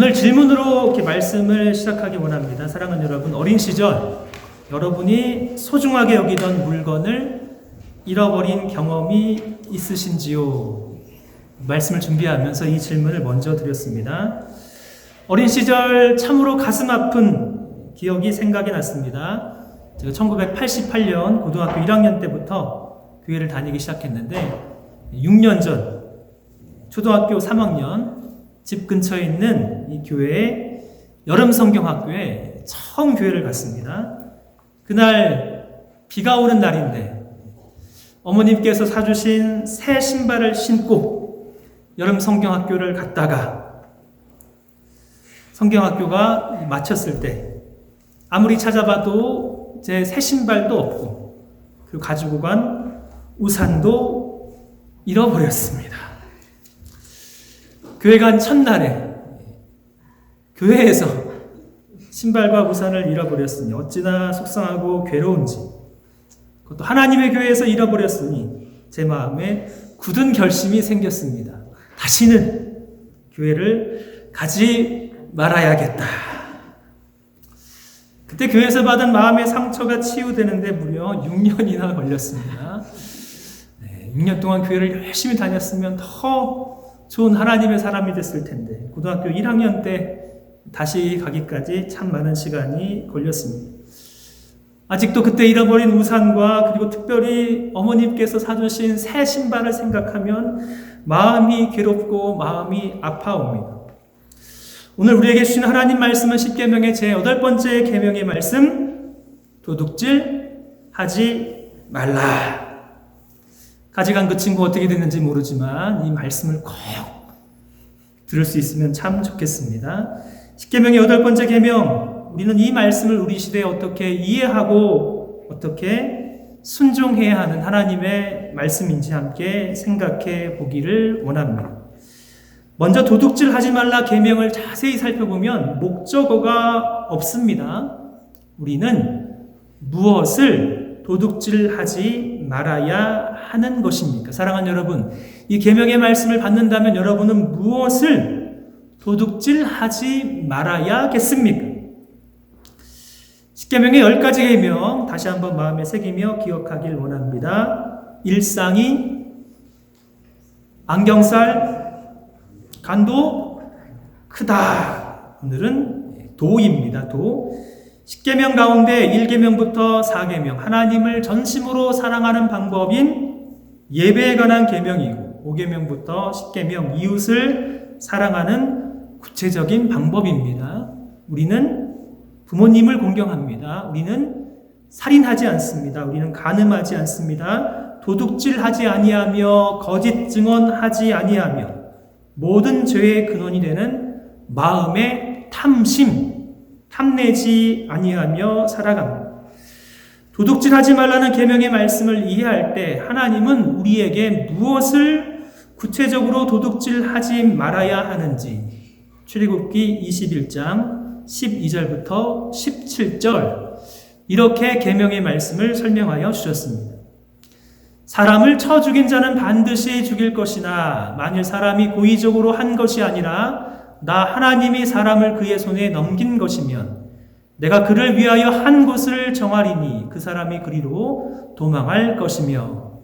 오늘 질문으로 이렇게 말씀을 시작하기 원합니다. 사랑하는 여러분, 어린 시절 여러분이 소중하게 여기던 물건을 잃어버린 경험이 있으신지요? 말씀을 준비하면서 이 질문을 먼저 드렸습니다. 어린 시절 참으로 가슴 아픈 기억이 생각이 났습니다. 제가 1988년 고등학교 1학년 때부터 교회를 다니기 시작했는데 6년 전 초등학교 3학년 집 근처에 있는 이 교회의 여름 성경학교에 처음 교회를 갔습니다. 그날 비가 오는 날인데 어머님께서 사주신 새 신발을 신고 여름 성경학교를 갔다가 성경학교가 마쳤을 때 아무리 찾아봐도 제 새 신발도 없고 그리고 가지고 간 우산도 잃어버렸습니다. 교회 간 첫날에 교회에서 신발과 우산을 잃어버렸으니 어찌나 속상하고 괴로운지, 그것도 하나님의 교회에서 잃어버렸으니 제 마음에 굳은 결심이 생겼습니다. 다시는 교회를 가지 말아야겠다. 그때 교회에서 받은 마음의 상처가 치유되는데 무려 6년이나 걸렸습니다. 6년 동안 교회를 열심히 다녔으면 더 좋은 하나님의 사람이 됐을 텐데 고등학교 1학년 때 다시 가기까지 참 많은 시간이 걸렸습니다. 아직도 그때 잃어버린 우산과 그리고 특별히 어머님께서 사주신 새 신발을 생각하면 마음이 괴롭고 마음이 아파옵니다. 오늘 우리에게 주신 하나님 말씀은 십계명의 제8번째 계명의 말씀, 도둑질 하지 말라. 가져간 그 친구 어떻게 됐는지 모르지만 이 말씀을 꼭 들을 수 있으면 참 좋겠습니다. 십계명의 8번째 계명, 우리는 이 말씀을 우리 시대에 어떻게 이해하고 어떻게 순종해야 하는 하나님의 말씀인지 함께 생각해 보기를 원합니다. 먼저 도둑질 하지 말라 계명을 자세히 살펴보면 목적어가 없습니다. 우리는 무엇을 도둑질하지 말아야 하는 것입니까? 사랑하는 여러분, 이 계명의 말씀을 받는다면 여러분은 무엇을 도둑질하지 말아야겠습니까? 십계명의 10가지 계명 다시 한번 마음에 새기며 기억하길 원합니다. 일상이, 안경살, 간도 크다. 오늘은 도입니다. 도. 10계명 가운데 1계명부터 4계명, 하나님을 전심으로 사랑하는 방법인 예배에 관한 계명이고 5계명부터 10계명, 이웃을 사랑하는 구체적인 방법입니다. 우리는 부모님을 공경합니다. 우리는 살인하지 않습니다. 우리는 간음하지 않습니다. 도둑질하지 아니하며 거짓 증언하지 아니하며 모든 죄의 근원이 되는 마음의 탐내지 아니하며 살아갑니다. 도둑질하지 말라는 계명의 말씀을 이해할 때 하나님은 우리에게 무엇을 구체적으로 도둑질하지 말아야 하는지 출애굽기 21장 12절부터 17절 이렇게 계명의 말씀을 설명하여 주셨습니다. 사람을 쳐 죽인 자는 반드시 죽일 것이나 만일 사람이 고의적으로 한 것이 아니라 나 하나님이 사람을 그의 손에 넘긴 것이면 내가 그를 위하여 한 곳을 정하리니 그 사람이 그리로 도망할 것이며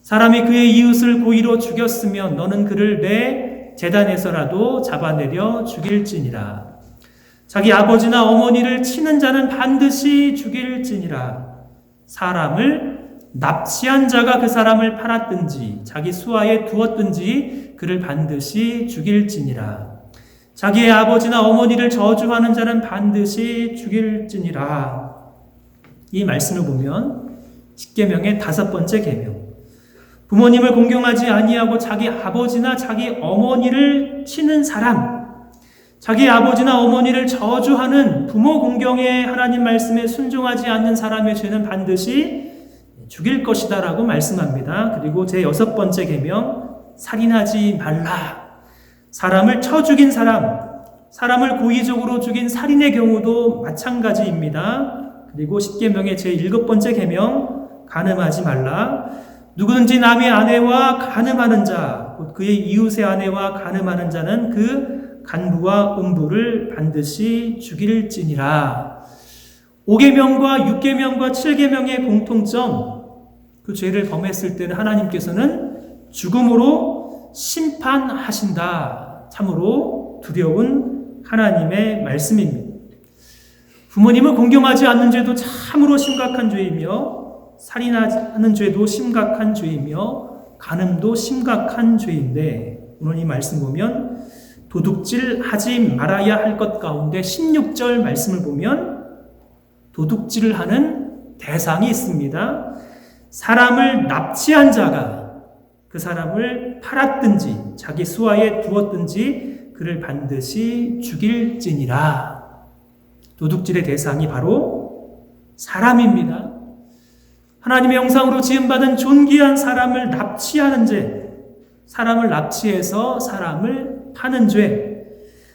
사람이 그의 이웃을 고의로 죽였으면 너는 그를 내 제단에서라도 잡아내려 죽일지니라. 자기 아버지나 어머니를 치는 자는 반드시 죽일지니라. 사람을 납치한 자가 그 사람을 팔았든지 자기 수하에 두었든지 그를 반드시 죽일지니라. 자기의 아버지나 어머니를 저주하는 자는 반드시 죽일지니라. 이 말씀을 보면 십계명의 5번째 계명, 부모님을 공경하지 아니하고 자기 아버지나 자기 어머니를 치는 사람, 자기 아버지나 어머니를 저주하는 부모 공경의 하나님 말씀에 순종하지 않는 사람의 죄는 반드시 죽일 것이다 라고 말씀합니다. 그리고 제 6번째 계명, 살인하지 말라. 사람을 쳐 죽인 사람을 고의적으로 죽인 살인의 경우도 마찬가지입니다. 그리고 십계명의 제 7번째 계명, 간음하지 말라. 누구든지 남의 아내와 간음하는 자, 곧 그의 이웃의 아내와 간음하는 자는 그 간부와 음부를 반드시 죽일지니라. 5계명과 6계명과 7계명의 공통점, 그 죄를 범했을 때는 하나님께서는 죽음으로 심판하신다. 참으로 두려운 하나님의 말씀입니다. 부모님을 공경하지 않는 죄도 참으로 심각한 죄이며, 살인하는 죄도 심각한 죄이며, 간음도 심각한 죄인데, 오늘 이 말씀 보면 도둑질 하지 말아야 할 것 가운데 16절 말씀을 보면 도둑질을 하는 대상이 있습니다. 사람을 납치한 자가 그 사람을 팔았든지 자기 수하에 두었든지 그를 반드시 죽일지니라. 도둑질의 대상이 바로 사람입니다. 하나님의 형상으로 지음받은 존귀한 사람을 납치하는 죄, 사람을 납치해서 사람을 파는 죄,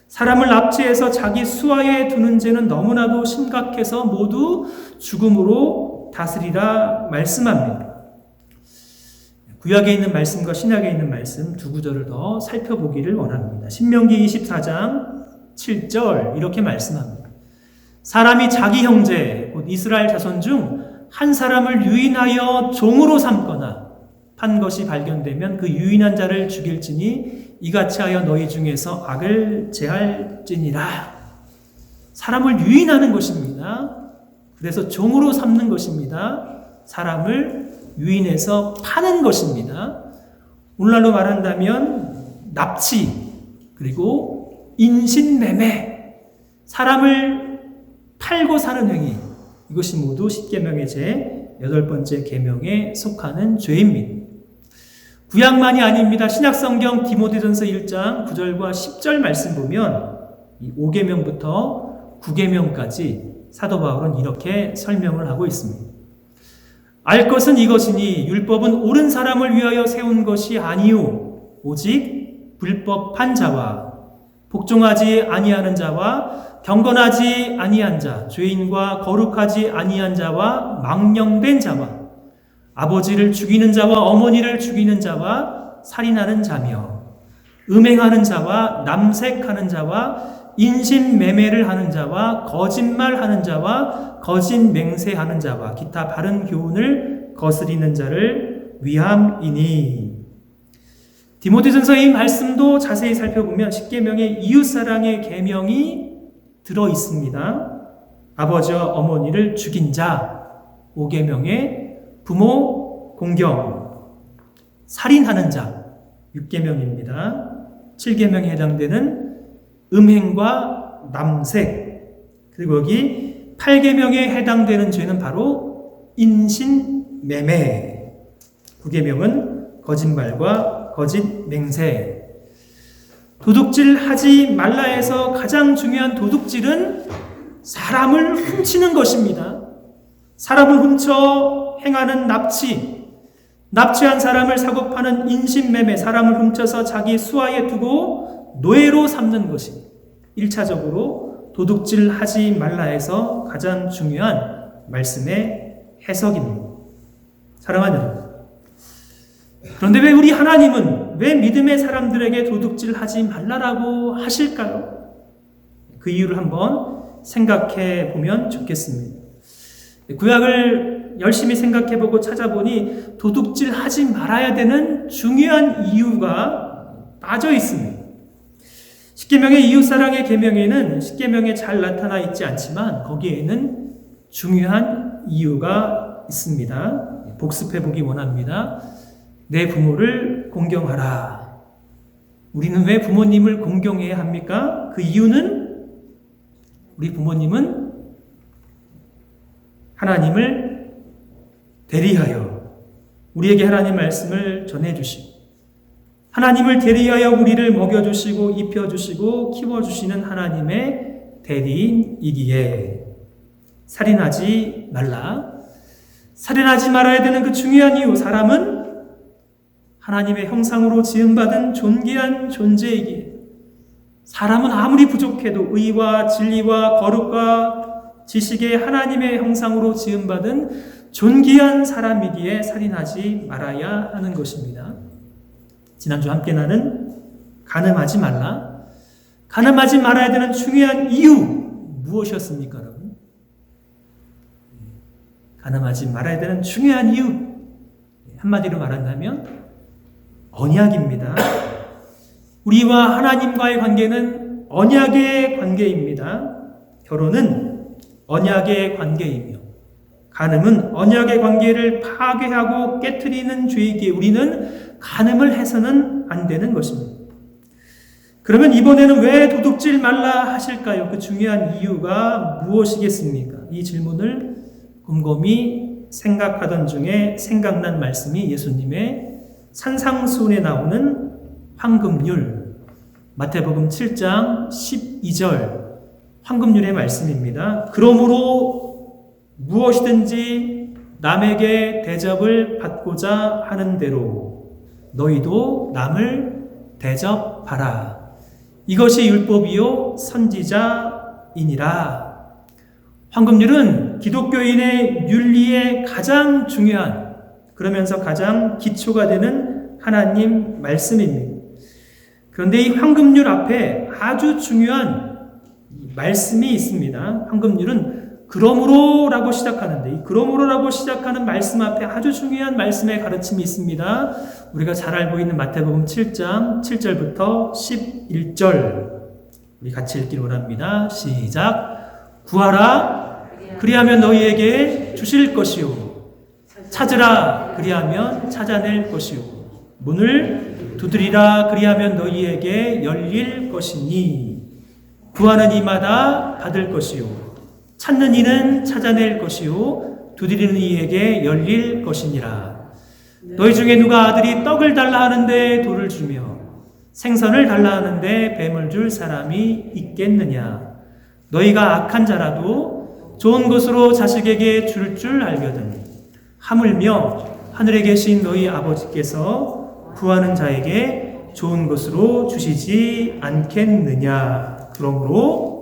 사람을 납치해서 자기 수하에 두는 죄는 너무나도 심각해서 모두 죽음으로 다스리라 말씀합니다. 구약에 있는 말씀과 신약에 있는 말씀 두 구절을 더 살펴보기를 원합니다. 신명기 24장 7절 이렇게 말씀합니다. 사람이 자기 형제 곧 이스라엘 자손 중 한 사람을 유인하여 종으로 삼거나 판 것이 발견되면 그 유인한 자를 죽일지니 이같이 하여 너희 중에서 악을 제할지니라. 사람을 유인하는 것입니다. 그래서 종으로 삼는 것입니다. 사람을 유인해서 파는 것입니다. 오늘날로 말한다면 납치, 그리고 인신매매, 사람을 팔고 사는 행위, 이것이 모두 10계명의 제 8번째 계명에 속하는 죄입니다. 구약만이 아닙니다. 신약성경 디모데전서 1장 9절과 10절 말씀 보면 이 5계명부터 9계명까지 사도 바울은 이렇게 설명을 하고 있습니다. 알 것은 이것이니 율법은 옳은 사람을 위하여 세운 것이 아니요 오직 불법한 자와 복종하지 아니하는 자와 경건하지 아니한 자, 죄인과 거룩하지 아니한 자와 망령된 자와 아버지를 죽이는 자와 어머니를 죽이는 자와 살인하는 자며 음행하는 자와 남색하는 자와 인신매매를 하는 자와 거짓말하는 자와 거짓 맹세하는 자와 기타 바른 교훈을 거스리는 자를 위함이니. 디모데전서 이 말씀도 자세히 살펴보면 10계명의 이웃사랑의 계명이 들어 있습니다. 아버지와 어머니를 죽인 자, 5계명의 부모 공경, 살인하는 자, 6계명입니다. 7계명에 해당되는 음행과 남색, 그리고 여기 8계명에 해당되는 죄는 바로 인신매매, 9계명은 거짓말과 거짓 맹세. 도둑질 하지 말라 해서 가장 중요한 도둑질은 사람을 훔치는 것입니다. 사람을 훔쳐 행하는 납치, 납치한 사람을 사고 파는 인신매매, 사람을 훔쳐서 자기 수하에 두고 노예로 삼는 것이 1차적으로 도둑질 하지 말라 해서 가장 중요한 말씀의 해석입니다. 사랑하는 여러분, 그런데 왜 우리 하나님은 왜 믿음의 사람들에게 도둑질 하지 말라라고 하실까요? 그 이유를 한번 생각해 보면 좋겠습니다. 구약을 열심히 생각해 보고 찾아보니 도둑질 하지 말아야 되는 중요한 이유가 빠져 있습니다. 10계명의 이웃사랑의 계명에는 10계명에 잘 나타나 있지 않지만 거기에는 중요한 이유가 있습니다. 복습해 보기 원합니다. 내 부모를 공경하라. 우리는 왜 부모님을 공경해야 합니까? 그 이유는 우리 부모님은 하나님을 대리하여 우리에게 하나님 말씀을 전해주시고 하나님을 대리하여 우리를 먹여주시고 입혀주시고 키워주시는 하나님의 대리인이기에 살인하지 말라. 살인하지 말아야 되는 그 중요한 이유, 사람은 하나님의 형상으로 지음받은 존귀한 존재이기에 사람은 아무리 부족해도 의와 진리와 거룩과 지식의 하나님의 형상으로 지음받은 존귀한 사람이기에 살인하지 말아야 하는 것입니다. 지난주 함께 나눈 간음하지 말라. 가늠하지 말아야 되는 중요한 이유 무엇이었습니까, 여러분? 가늠하지 말아야 되는 중요한 이유, 한마디로 말한다면 언약입니다. 우리와 하나님과의 관계는 언약의 관계입니다. 결혼은 언약의 관계이며 간음은 언약의 관계를 파괴하고 깨트리는 죄이기에 우리는 간음을 해서는 안 되는 것입니다. 그러면 이번에는 왜 도둑질 말라 하실까요? 그 중요한 이유가 무엇이겠습니까? 이 질문을 곰곰이 생각하던 중에 생각난 말씀이 예수님의 산상수훈에 나오는 황금률, 마태복음 7장 12절 황금률의 말씀입니다. 그러므로 무엇이든지 남에게 대접을 받고자 하는 대로 너희도 남을 대접하라. 이것이 율법이요 선지자이니라. 황금률은 기독교인의 윤리에 가장 중요한, 그러면서 가장 기초가 되는 하나님 말씀입니다. 그런데 이 황금률 앞에 아주 중요한 말씀이 있습니다. 황금률은 그러므로라고 시작하는데 이 그러므로라고 시작하는 말씀 앞에 아주 중요한 말씀의 가르침이 있습니다. 우리가 잘 알고 있는 마태복음 7장 7절부터 11절 우리 같이 읽기를 원합니다. 시작. 구하라 그리하면 너희에게 주실 것이요 찾으라 그리하면 찾아낼 것이요 문을 두드리라 그리하면 너희에게 열릴 것이니 구하는 이마다 받을 것이요 찾는 이는 찾아낼 것이요 두드리는 이에게 열릴 것이니라. 너희 중에 누가 아들이 떡을 달라 하는데 돌을 주며 생선을 달라 하는데 뱀을 줄 사람이 있겠느냐. 너희가 악한 자라도 좋은 것으로 자식에게 줄 줄 알거든 하물며 하늘에 계신 너희 아버지께서 구하는 자에게 좋은 것으로 주시지 않겠느냐. 그러므로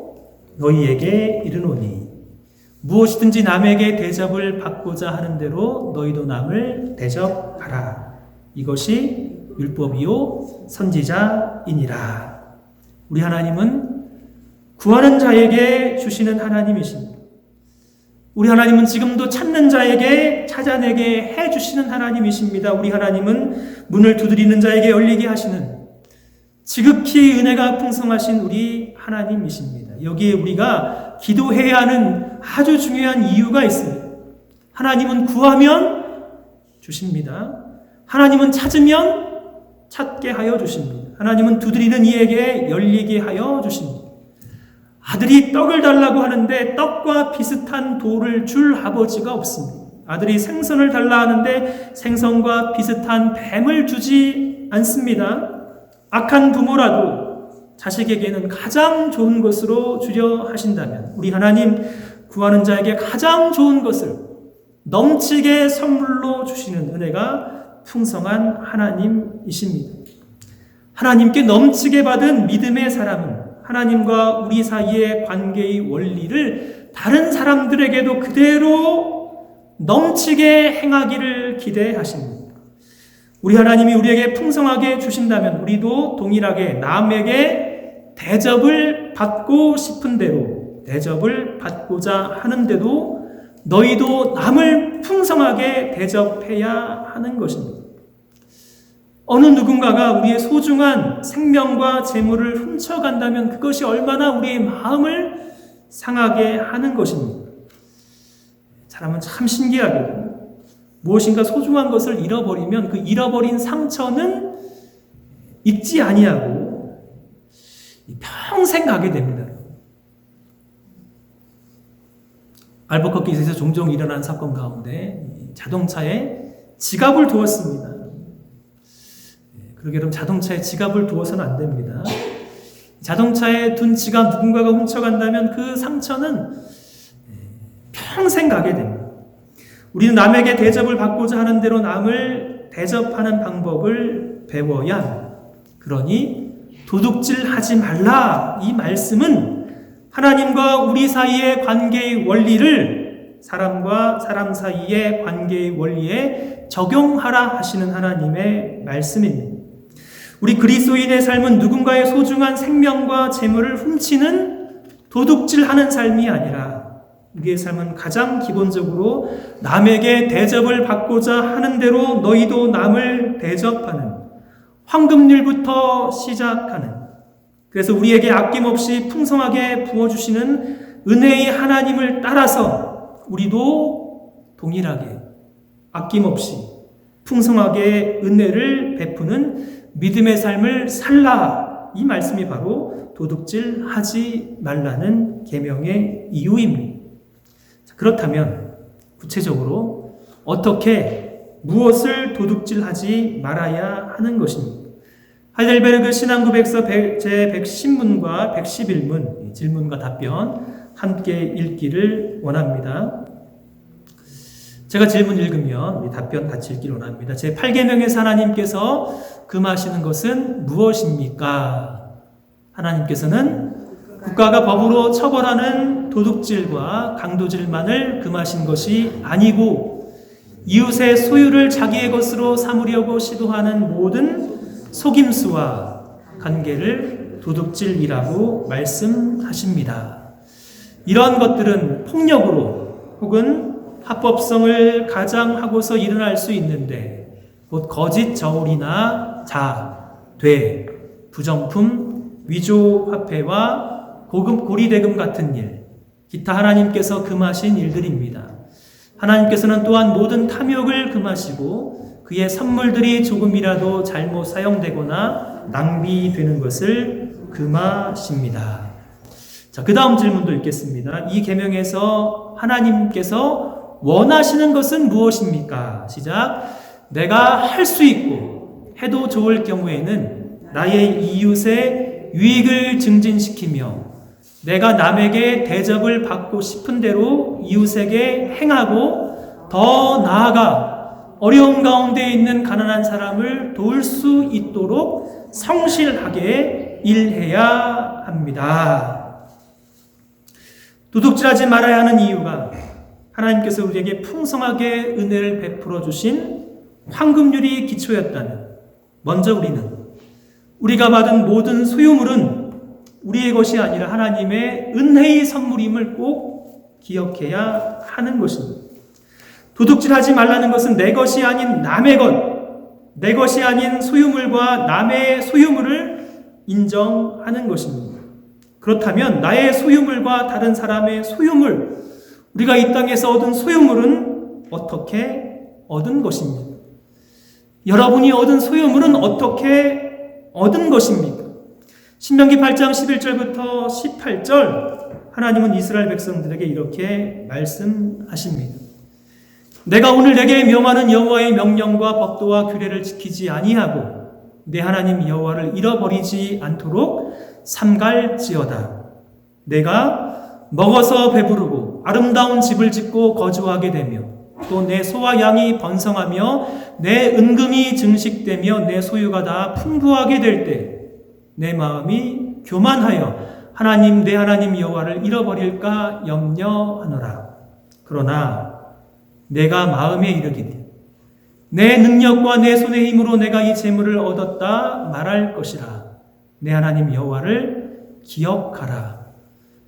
너희에게 이르노니 무엇이든지 남에게 대접을 받고자 하는 대로 너희도 남을 대접하라. 이것이 율법이요 선지자이니라. 우리 하나님은 구하는 자에게 주시는 하나님이십니다. 우리 하나님은 지금도 찾는 자에게 찾아내게 해주시는 하나님이십니다. 우리 하나님은 문을 두드리는 자에게 열리게 하시는 지극히 은혜가 풍성하신 우리 하나님이십니다. 여기에 우리가 기도해야 하는 아주 중요한 이유가 있습니다. 하나님은 구하면 주십니다. 하나님은 찾으면 찾게 하여 주십니다. 하나님은 두드리는 이에게 열리게 하여 주십니다. 아들이 떡을 달라고 하는데 떡과 비슷한 돌을 줄 아버지가 없습니다. 아들이 생선을 달라 하는데 생선과 비슷한 뱀을 주지 않습니다. 악한 부모라도 자식에게는 가장 좋은 것으로 주려 하신다면 우리 하나님 구하는 자에게 가장 좋은 것을 넘치게 선물로 주시는 은혜가 풍성한 하나님이십니다. 하나님께 넘치게 받은 믿음의 사람은 하나님과 우리 사이의 관계의 원리를 다른 사람들에게도 그대로 넘치게 행하기를 기대하십니다. 우리 하나님이 우리에게 풍성하게 주신다면 우리도 동일하게 남에게 대접을 받고 싶은 대로 대접을 받고자 하는데도 너희도 남을 풍성하게 대접해야 하는 것입니다. 어느 누군가가 우리의 소중한 생명과 재물을 훔쳐간다면 그것이 얼마나 우리의 마음을 상하게 하는 것입니다. 사람은 참 신기하게도 무엇인가 소중한 것을 잃어버리면 그 잃어버린 상처는 잊지 아니하고 평생 가게 됩니다. 알버커키에서 종종 일어나는 사건 가운데 자동차에 지갑을 두었습니다. 그러게 그럼 자동차에 지갑을 두어서는 안 됩니다. 자동차에 둔 지갑 누군가가 훔쳐간다면 그 상처는 평생 가게 됩니다. 우리는 남에게 대접을 받고자 하는 대로 남을 대접하는 방법을 배워야 합니다. 그러니 도둑질하지 말라 이 말씀은 하나님과 우리 사이의 관계의 원리를 사람과 사람 사이의 관계의 원리에 적용하라 하시는 하나님의 말씀입니다. 우리 그리스도인의 삶은 누군가의 소중한 생명과 재물을 훔치는 도둑질하는 삶이 아니라 우리의 삶은 가장 기본적으로 남에게 대접을 받고자 하는 대로 너희도 남을 대접하는 황금률부터 시작하는, 그래서 우리에게 아낌없이 풍성하게 부어주시는 은혜의 하나님을 따라서 우리도 동일하게 아낌없이 풍성하게 은혜를 베푸는 믿음의 삶을 살라. 이 말씀이 바로 도둑질하지 말라는 계명의 이유입니다. 그렇다면 구체적으로 어떻게 무엇을 도둑질하지 말아야 하는 것입니까? 하이델베르그 신앙고백서 제110문과 111문 질문과 답변 함께 읽기를 원합니다. 제가 질문 읽으면 우리 답변 같이 읽기를 원합니다. 제8계명에서 하나님께서 금하시는 것은 무엇입니까? 하나님께서는 국가가 법으로 처벌하는 도둑질과 강도질만을 금하신 것이 아니고 이웃의 소유를 자기의 것으로 삼으려고 시도하는 모든 속임수와 관계를 도둑질이라고 말씀하십니다. 이러한 것들은 폭력으로 혹은 합법성을 가장하고서 일어날 수 있는데 곧 거짓 저울이나 돼, 부정품, 위조 화폐와 고급 고리대금 같은 일, 기타 하나님께서 금하신 일들입니다. 하나님께서는 또한 모든 탐욕을 금하시고 그의 선물들이 조금이라도 잘못 사용되거나 낭비되는 것을 금하십니다. 자, 그 다음 질문도 읽겠습니다. 이 계명에서 하나님께서 원하시는 것은 무엇입니까? 시작. 내가 할 수 있고 해도 좋을 경우에는 나의 이웃의 유익을 증진시키며 내가 남에게 대접을 받고 싶은 대로 이웃에게 행하고 더 나아가 어려움 가운데 있는 가난한 사람을 도울 수 있도록 성실하게 일해야 합니다. 도둑질하지 말아야 하는 이유가 하나님께서 우리에게 풍성하게 은혜를 베풀어 주신 황금률이 기초였다는, 먼저 우리가 받은 모든 소유물은 우리의 것이 아니라 하나님의 은혜의 선물임을 꼭 기억해야 하는 것입니다. 도둑질하지 말라는 것은 내 것이 아닌 남의 것, 내 것이 아닌 소유물과 남의 소유물을 인정하는 것입니다. 그렇다면 나의 소유물과 다른 사람의 소유물, 우리가 이 땅에서 얻은 소유물은 어떻게 얻은 것입니까? 여러분이 얻은 소유물은 어떻게 얻은 것입니까? 신명기 8장 11절부터 18절 하나님은 이스라엘 백성들에게 이렇게 말씀하십니다. 내가 오늘 내게 명하는 여호와의 명령과 법도와 규례를 지키지 아니하고 내 하나님 여호와를 잃어버리지 않도록 삼갈지어다. 내가 먹어서 배부르고 아름다운 집을 짓고 거주하게 되며 또 내 소와 양이 번성하며 내 은금이 증식되며 내 소유가 다 풍부하게 될 때 내 마음이 교만하여 내 하나님 여호와를 잃어버릴까 염려하노라. 그러나 내가 마음에 이르기를 내 능력과 내 손의 힘으로 내가 이 재물을 얻었다 말할 것이라. 내 하나님 여호와를 기억하라.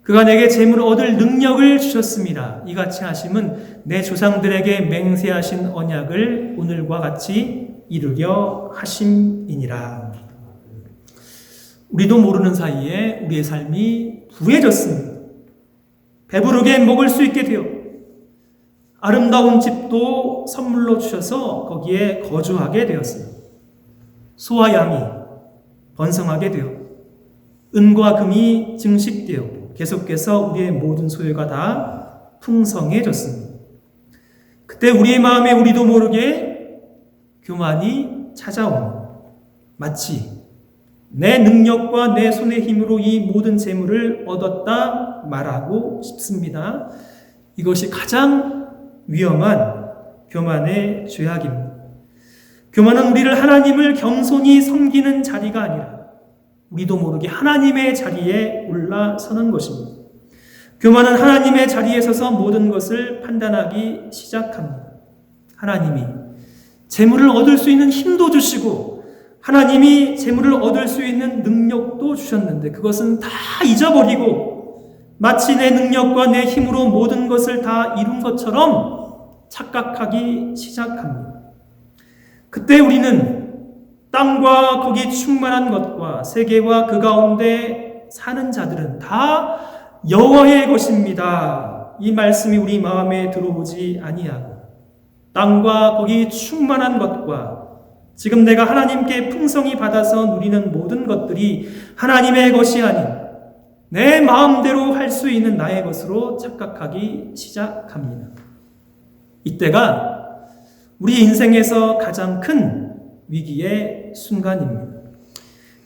그가 내게 재물을 얻을 능력을 주셨습니다. 이같이 하심은 내 조상들에게 맹세하신 언약을 오늘과 같이 이루려 하심이니라. 우리도 모르는 사이에 우리의 삶이 부해졌습니다. 배부르게 먹을 수 있게 되어 아름다운 집도 선물로 주셔서 거기에 거주하게 되었습니다. 소와 양이 번성하게 되어 은과 금이 증식되어 계속해서 우리의 모든 소유가 다 풍성해졌습니다. 그때 우리의 마음에 우리도 모르게 교만이 찾아옵니다. 마치 내 능력과 내 손의 힘으로 이 모든 재물을 얻었다 말하고 싶습니다. 이것이 가장 위험한 교만의 죄악입니다. 교만은 우리를 하나님을 겸손히 섬기는 자리가 아니라 우리도 모르게 하나님의 자리에 올라서는 것입니다. 교만은 하나님의 자리에 서서 모든 것을 판단하기 시작합니다. 하나님이 재물을 얻을 수 있는 힘도 주시고 하나님이 재물을 얻을 수 있는 능력도 주셨는데 그것은 다 잊어버리고 마치 내 능력과 내 힘으로 모든 것을 다 이룬 것처럼 착각하기 시작합니다. 그때 우리는 땅과 거기 충만한 것과 세계와 그 가운데 사는 자들은 다 여호와의 것입니다. 이 말씀이 우리 마음에 들어오지 아니하고 땅과 거기 충만한 것과 지금 내가 하나님께 풍성히 받아서 누리는 모든 것들이 하나님의 것이 아닌 내 마음대로 할 수 있는 나의 것으로 착각하기 시작합니다. 이때가 우리 인생에서 가장 큰 위기의 순간입니다.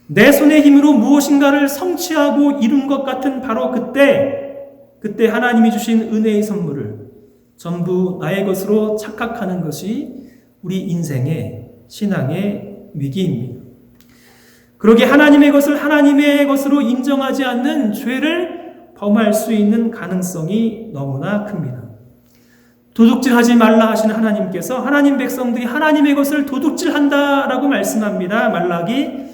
내 손의 힘으로 무엇인가를 성취하고 이룬 것 같은 바로 그때 하나님이 주신 은혜의 선물을 전부 나의 것으로 착각하는 것이 우리 인생의 신앙의 위기입니다. 그러게 하나님의 것을 하나님의 것으로 인정하지 않는 죄를 범할 수 있는 가능성이 너무나 큽니다. 도둑질하지 말라 하시는 하나님께서 하나님 백성들이 하나님의 것을 도둑질한다라고 말씀합니다. 말라기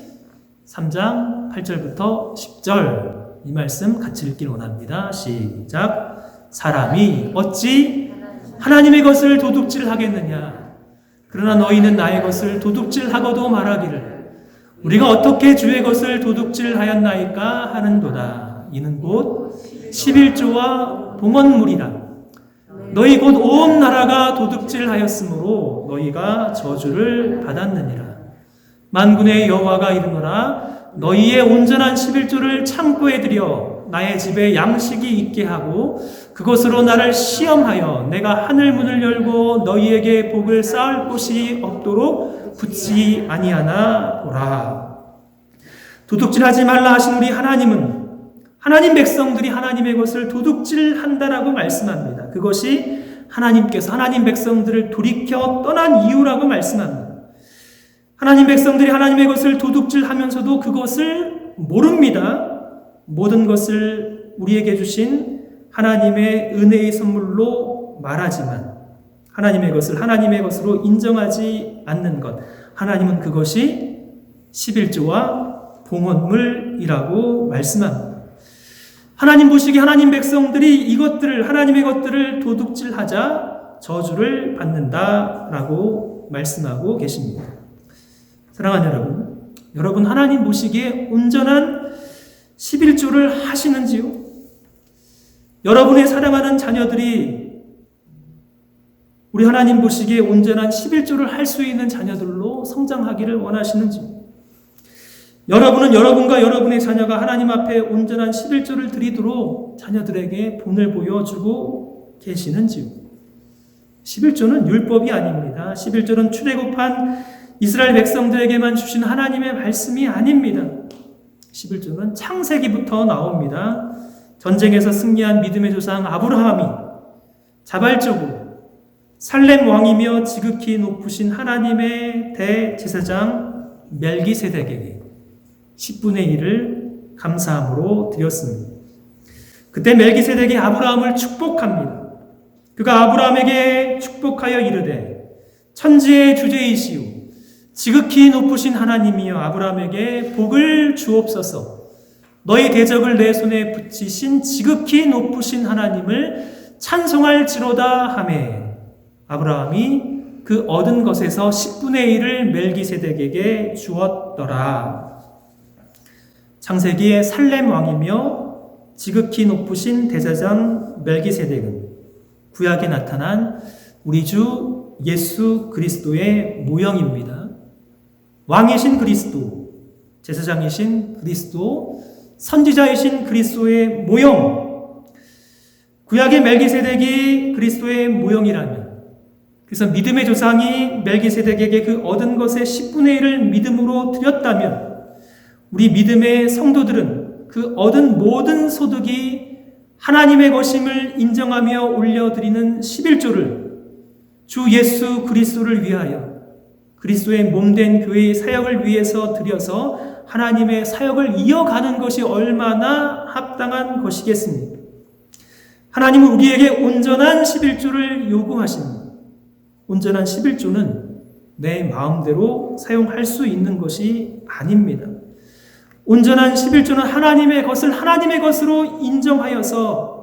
3장 8절부터 10절 이 말씀 같이 읽길 원합니다. 시작. 사람이 어찌 하나님의 것을 도둑질하겠느냐? 그러나 너희는 나의 것을 도둑질하고도 말하기를 우리가 어떻게 주의 것을 도둑질하였나이까 하는도다. 이는 곧 11조와 봉헌물이라. 너희 곧 온 나라가 도둑질하였으므로 너희가 저주를 받았느니라. 만군의 여호와가 이르노라. 너희의 온전한 11조를 창고에 들여 나의 집에 양식이 있게 하고 그것으로 나를 시험하여 내가 하늘 문을 열고 너희에게 복을 쌓을 곳이 없도록 붙지 아니하나 보라. 도둑질하지 말라 하신 우리 하나님은 하나님 백성들이 하나님의 것을 도둑질한다라고 말씀합니다. 그것이 하나님께서 하나님 백성들을 돌이켜 떠난 이유라고 말씀합니다. 하나님 백성들이 하나님의 것을 도둑질하면서도 그것을 모릅니다. 모든 것을 우리에게 주신 하나님의 은혜의 선물로 말하지만 하나님의 것을 하나님의 것으로 인정하지 않는 것, 하나님은 그것이 11조와 봉헌물이라고 말씀합니다. 하나님 보시기에 하나님 백성들이 이것들을 하나님의 것들을 도둑질하자 저주를 받는다라고 말씀하고 계십니다. 사랑하는 여러분 하나님 보시기에 온전한 11조를 하시는지요? 여러분의 사랑하는 자녀들이 우리 하나님 보시기에 온전한 11조를 할 수 있는 자녀들로 성장하기를 원하시는지요? 여러분은 여러분과 여러분의 자녀가 하나님 앞에 온전한 11조를 드리도록 자녀들에게 본을 보여주고 계시는지요? 11조는 율법이 아닙니다. 11조는 출애굽한 이스라엘 백성들에게만 주신 하나님의 말씀이 아닙니다. 11조는 창세기부터 나옵니다. 전쟁에서 승리한 믿음의 조상 아브라함이 자발적으로 살렘 왕이며 지극히 높으신 하나님의 대제사장 멜기세덱에게 10분의 1을 감사함으로 드렸습니다. 그때 멜기세덱이 아브라함을 축복합니다. 그가 아브라함에게 축복하여 이르되 천지의 주제이시오 지극히 높으신 하나님이여 아브라함에게 복을 주옵소서. 너희 대적을 내 손에 붙이신 지극히 높으신 하나님을 찬송할지로다 하매 아브라함이 그 얻은 것에서 10분의 1을 멜기세덱에게 주었더라. 창세기의 살렘 왕이며 지극히 높으신 대제사장 멜기세덱은 구약에 나타난 우리 주 예수 그리스도의 모형입니다. 왕이신 그리스도, 제사장이신 그리스도, 선지자이신 그리스도의 모형. 구약의 멜기세덱이 그리스도의 모형이라면, 그래서 믿음의 조상이 멜기세덱에게 그 얻은 것의 10분의 1을 믿음으로 드렸다면 우리 믿음의 성도들은 그 얻은 모든 소득이 하나님의 것임을 인정하며 올려드리는 11조를 주 예수 그리스도를 위하여 그리스도의 몸된 교회의 사역을 위해서 드려서 하나님의 사역을 이어가는 것이 얼마나 합당한 것이겠습니까? 하나님은 우리에게 온전한 11조를 요구하십니다. 온전한 11조는 내 마음대로 사용할 수 있는 것이 아닙니다. 온전한 11조는 하나님의 것으로 인정하여서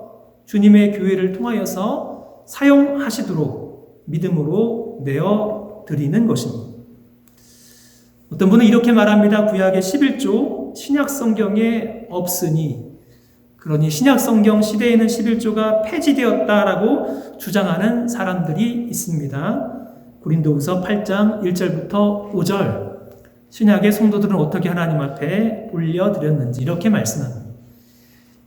주님의 교회를 통하여서 사용하시도록 믿음으로 내어드리는 것입니다. 어떤 분은 이렇게 말합니다. 구약의 11조 신약 성경에 없으니, 그러니 신약 성경 시대에는 11조가 폐지되었다라고 주장하는 사람들이 있습니다. 고린도후서 8장 1절부터 5절, 신약의 성도들은 어떻게 하나님 앞에 올려드렸는지 이렇게 말씀합니다.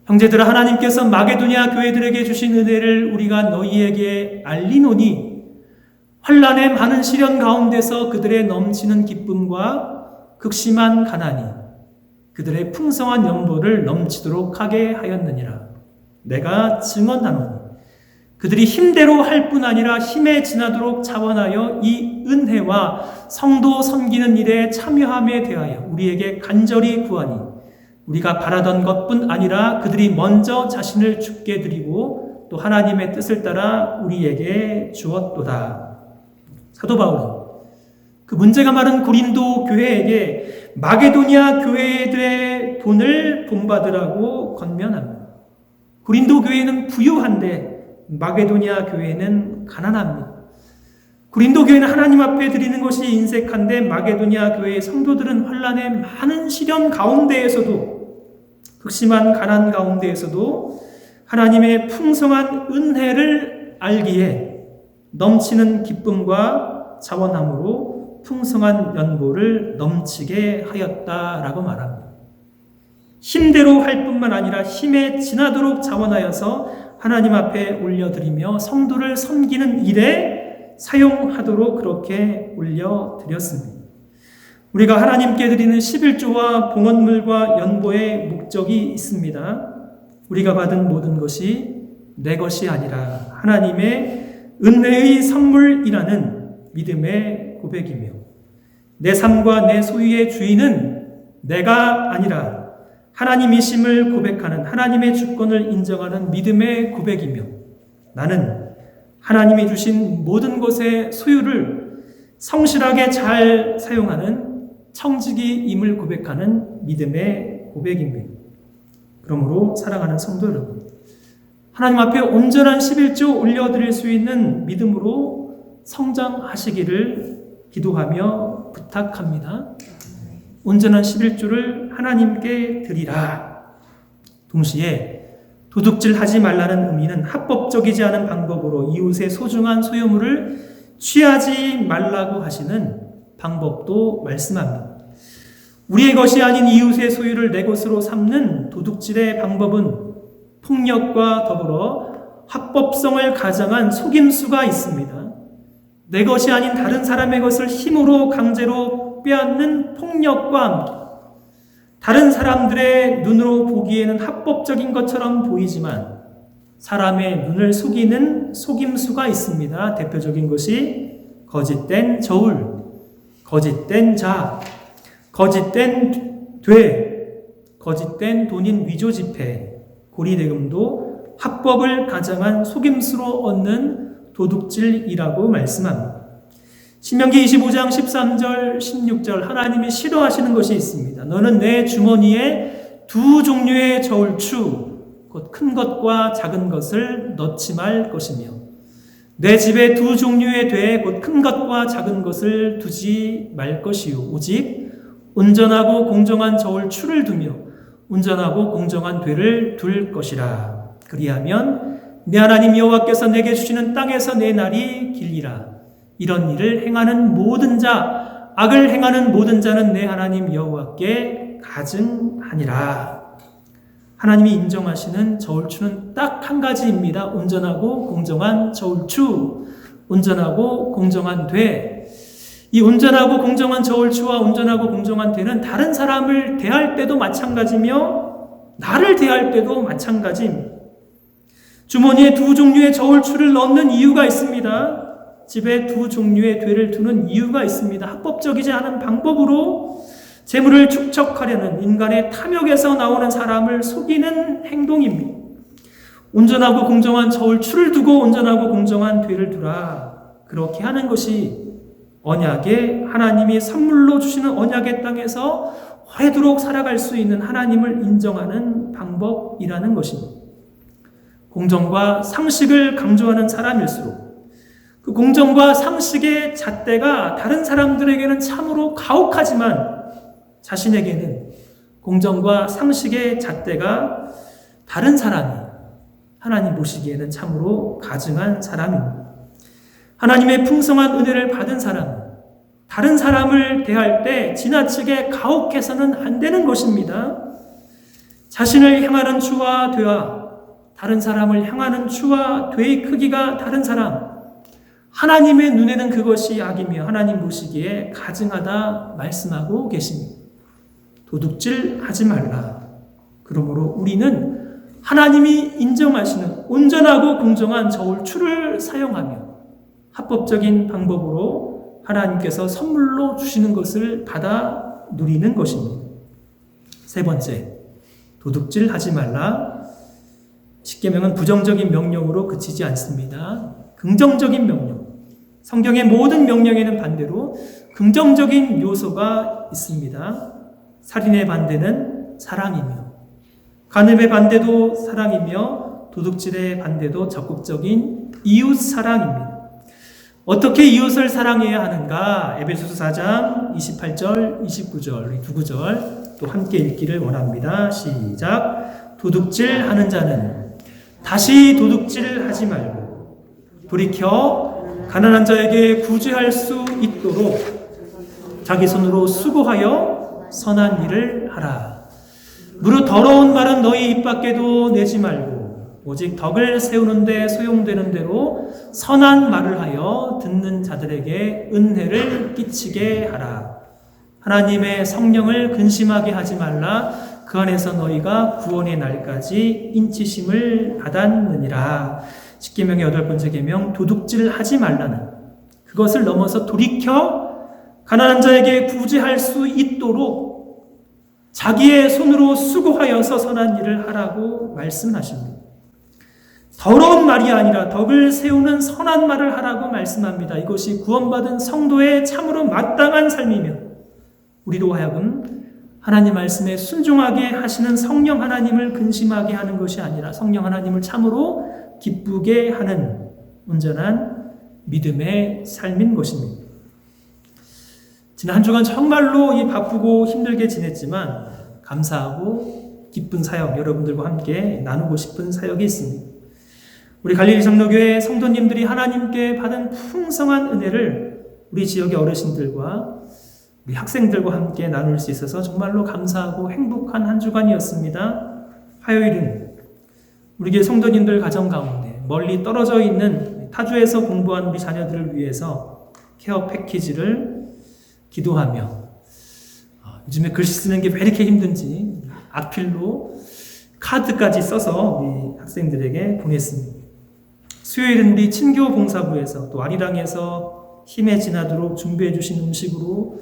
형제들아, 하나님께서 마게도냐 교회들에게 주신 은혜를 우리가 너희에게 알리노니 환난의 많은 시련 가운데서 그들의 넘치는 기쁨과 극심한 가난이 그들의 풍성한 연보를 넘치도록 하게 하였느니라. 내가 증언하노니 그들이 힘대로 할 뿐 아니라 힘에 지나도록 자원하여 이 은혜와 성도 섬기는 일에 참여함에 대하여 우리에게 간절히 구하니 우리가 바라던 것뿐 아니라 그들이 먼저 자신을 주께 드리고 또 하나님의 뜻을 따라 우리에게 주었도다. 사도 바울은 그 문제가 많은 고린도 교회에게 마게도냐 교회들의 돈을 본받으라고 권면합니다. 고린도 교회는 부유한데 마게도냐 교회는 가난합니다. 고린도 교회는 하나님 앞에 드리는 것이 인색한데 마게도냐 교회의 성도들은 환난의 많은 시련 가운데에서도, 극심한 가난 가운데에서도 하나님의 풍성한 은혜를 알기에 넘치는 기쁨과 자원함으로 풍성한 연보를 넘치게 하였다라고 말합니다. 힘대로 할 뿐만 아니라 힘에 지나도록 자원하여서 하나님 앞에 올려드리며 성도를 섬기는 일에 사용하도록 그렇게 올려드렸습니다. 우리가 하나님께 드리는 11조와 봉헌물과 연보의 목적이 있습니다. 우리가 받은 모든 것이 내 것이 아니라 하나님의 은혜의 선물이라는 믿음의 고백이며, 내 삶과 내 소유의 주인은 내가 아니라 하나님이심을 고백하는, 하나님의 주권을 인정하는 믿음의 고백이며, 나는 하나님이 주신 모든 것의 소유를 성실하게 잘 사용하는 청지기임을 고백하는 믿음의 고백입니다. 그러므로 사랑하는 성도 여러분, 하나님 앞에 온전한 11조 올려드릴 수 있는 믿음으로 성장하시기를 기도하며 부탁합니다. 온전한 11조를 하나님께 드리라. 동시에 도둑질하지 말라는 의미는 합법적이지 않은 방법으로 이웃의 소중한 소유물을 취하지 말라고 하시는 방법도 말씀합니다. 우리의 것이 아닌 이웃의 소유를 내 것으로 삼는 도둑질의 방법은 폭력과 더불어 합법성을 가장한 속임수가 있습니다. 내 것이 아닌 다른 사람의 것을 힘으로 강제로 빼앗는 폭력과 함께 다른 사람들의 눈으로 보기에는 합법적인 것처럼 보이지만 사람의 눈을 속이는 속임수가 있습니다. 대표적인 것이 거짓된 저울, 거짓된 자, 거짓된 거짓된 돈인 위조 지폐, 고리대금도 합법을 가장한 속임수로 얻는 도둑질이라고 말씀합니다. 신명기 25장 13절 16절 하나님이 싫어하시는 것이 있습니다. 너는 내 주머니에 두 종류의 저울추 곧 큰 것과 작은 것을 넣지 말 것이며 내 집에 두 종류의 돼 곧 큰 것과 작은 것을 두지 말 것이요 오직 온전하고 공정한 저울추를 두며 온전하고 공정한 되를 둘 것이라. 그리하면 내 하나님 여호와께서 내게 주시는 땅에서 내 날이 길리라. 이런 일을 행하는 모든 자, 악을 행하는 모든 자는 내 하나님 여호와께 가증하니라. 하나님이 인정하시는 저울추는 딱 한 가지입니다. 온전하고 공정한 저울추, 온전하고 공정한 돼. 이 온전하고 공정한 저울추와 온전하고 공정한 되는 다른 사람을 대할 때도 마찬가지며 나를 대할 때도 마찬가지입니다. 주머니에 두 종류의 저울추를 넣는 이유가 있습니다. 집에 두 종류의 되를 두는 이유가 있습니다. 합법적이지 않은 방법으로 재물을 축적하려는 인간의 탐욕에서 나오는 사람을 속이는 행동입니다. 온전하고 공정한 저울추를 두고 온전하고 공정한 되를 두라. 그렇게 하는 것이 언약의 하나님이 선물로 주시는 언약의 땅에서 오래도록 살아갈 수 있는 하나님을 인정하는 방법이라는 것입니다. 공정과 상식을 강조하는 사람일수록 그 공정과 상식의 잣대가 다른 사람들에게는 참으로 가혹하지만 자신에게는 공정과 상식의 잣대가 다른 사람이 하나님 보시기에는 참으로 가증한 사람입니다. 하나님의 풍성한 은혜를 받은 사람은 다른 사람을 대할 때 지나치게 가혹해서는 안 되는 것입니다. 자신을 향하는 추와 되와 다른 사람을 향하는 추와 되의 크기가 다른 사람, 하나님의 눈에는 그것이 악이며 하나님 보시기에 가증하다 말씀하고 계십니다. 도둑질하지 말라. 그러므로 우리는 하나님이 인정하시는 온전하고 공정한 저울추를 사용하며 합법적인 방법으로 하나님께서 선물로 주시는 것을 받아 누리는 것입니다. 세 번째, 도둑질하지 말라. 십계명은 부정적인 명령으로 그치지 않습니다. 긍정적인 명령. 성경의 모든 명령에는 반대로 긍정적인 요소가 있습니다. 살인의 반대는 사랑이며, 간음의 반대도 사랑이며, 도둑질의 반대도 적극적인 이웃 사랑입니다. 어떻게 이웃을 사랑해야 하는가? 에베소서 4장 28절, 29절, 두 구절 또 함께 읽기를 원합니다. 시작. 도둑질하는 자는 다시 도둑질하지 말고 돌이켜 가난한 자에게 구제할 수 있도록 자기 손으로 수고하여 선한 일을 하라. 무릇 더러운 말은 너희 입 밖에도 내지 말고 오직 덕을 세우는데 소용되는 대로 선한 말을 하여 듣는 자들에게 은혜를 끼치게 하라. 하나님의 성령을 근심하게 하지 말라. 그 안에서 너희가 구원의 날까지 인치심을 받았느니라. 십계명의 8번째 계명, 도둑질하지 말라는 그것을 넘어서 돌이켜 가난한 자에게 구제할 수 있도록 자기의 손으로 수고하여서 선한 일을 하라고 말씀하십니다. 더러운 말이 아니라 덕을 세우는 선한 말을 하라고 말씀합니다. 이것이 구원받은 성도의 참으로 마땅한 삶이며 우리로 하여금 하나님 말씀에 순종하게 하시는 성령 하나님을 근심하게 하는 것이 아니라 성령 하나님을 참으로 기쁘게 하는 온전한 믿음의 삶인 것입니다. 지난 한 주간 정말로 바쁘고 힘들게 지냈지만 감사하고 기쁜 사역, 여러분들과 함께 나누고 싶은 사역이 있습니다. 우리 갈릴리 장로교회 성도님들이 하나님께 받은 풍성한 은혜를 우리 지역의 어르신들과 우리 학생들과 함께 나눌 수 있어서 정말로 감사하고 행복한 한 주간이었습니다. 화요일은 우리 교회 성도님들 가정 가운데 멀리 떨어져 있는 타주에서 공부한 우리 자녀들을 위해서 케어 패키지를 기도하며 요즘에 글씨 쓰는 게 왜 이렇게 힘든지 악필로 카드까지 써서 우리 학생들에게 보냈습니다. 수요일은 우리 친교 봉사부에서 또 아리랑에서 힘에 지나도록 준비해 주신 음식으로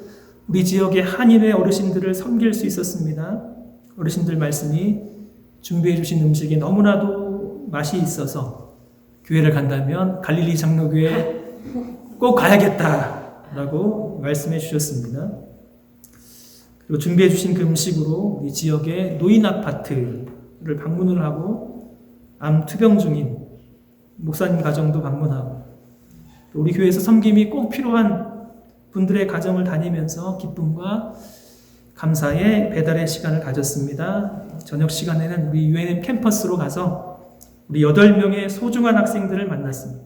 우리 지역의 한인회 어르신들을 섬길 수 있었습니다. 어르신들 말씀이 준비해 주신 음식이 너무나도 맛이 있어서 교회를 간다면 갈릴리 장로교회 꼭 가야겠다라고 말씀해 주셨습니다. 그리고 준비해 주신 그 음식으로 우리 지역의 노인 아파트를 방문을 하고 암 투병 중인 목사님 가정도 방문하고 우리 교회에서 섬김이 꼭 필요한 분들의 가정을 다니면서 기쁨과 감사의 배달의 시간을 가졌습니다. 저녁 시간에는 우리 UNM 캠퍼스로 가서 우리 8명의 소중한 학생들을 만났습니다.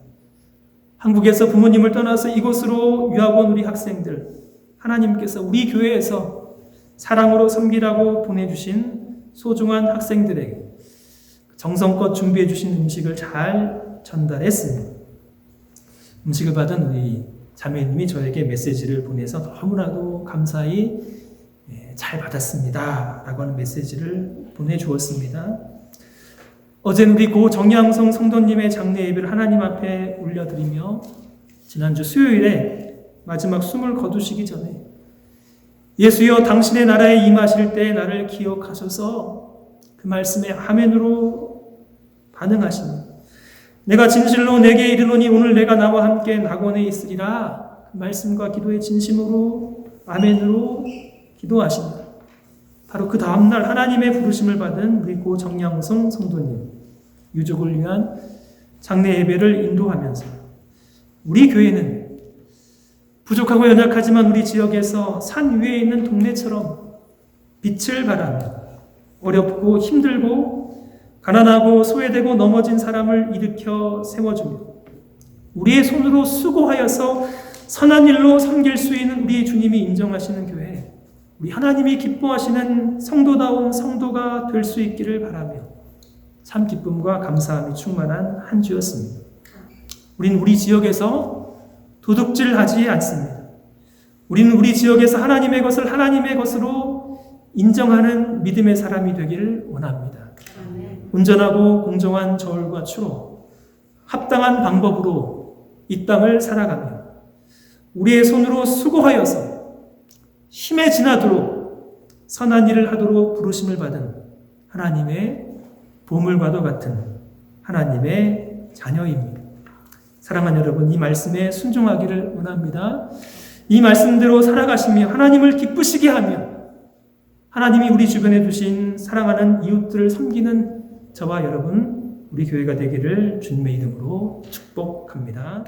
한국에서 부모님을 떠나서 이곳으로 유학 온 우리 학생들, 하나님께서 우리 교회에서 사랑으로 섬기라고 보내주신 소중한 학생들에게 정성껏 준비해 주신 음식을 잘 전달했습니다. 음식을 받은 우리 자매님이 저에게 메시지를 보내서 너무나도 감사히 잘 받았습니다 라고 하는 메시지를 보내주었습니다. 어제는 우리 고 정양성 성도님의 장례 예배를 하나님 앞에 올려드리며 지난주 수요일에 마지막 숨을 거두시기 전에 예수여 당신의 나라에 임하실 때 나를 기억하셔서 그 말씀에 아멘으로 반응하십니다. 내가 진실로 내게 이르노니 오늘 내가 나와 함께 낙원에 있으리라 말씀과 기도의 진심으로 아멘으로 기도하십니다. 바로 그 다음날 하나님의 부르심을 받은 우리 고 정양성 성도님, 유족을 위한 장례 예배를 인도하면서 우리 교회는 부족하고 연약하지만 우리 지역에서 산 위에 있는 동네처럼 빛을 발하며 어렵고 힘들고 가난하고 소외되고 넘어진 사람을 일으켜 세워주며 우리의 손으로 수고하여서 선한 일로 섬길 수 있는 우리 주님이 인정하시는 교회, 우리 하나님이 기뻐하시는 성도다운 성도가 될 수 있기를 바라며 참 기쁨과 감사함이 충만한 한 주였습니다. 우린 우리 지역에서 도둑질하지 않습니다. 우리는 우리 지역에서 하나님의 것을 하나님의 것으로 인정하는 믿음의 사람이 되기를 원합니다. 온전하고 공정한 저울과 추로 합당한 방법으로 이 땅을 살아가며 우리의 손으로 수고하여서 힘에 지나도록 선한 일을 하도록 부르심을 받은 하나님의 보물과도 같은 하나님의 자녀입니다. 사랑하는 여러분, 이 말씀에 순종하기를 원합니다. 이 말씀대로 살아가시며 하나님을 기쁘시게 하며 하나님이 우리 주변에 두신 사랑하는 이웃들을 섬기는 저와 여러분, 우리 교회가 되기를 주님의 이름으로 축복합니다.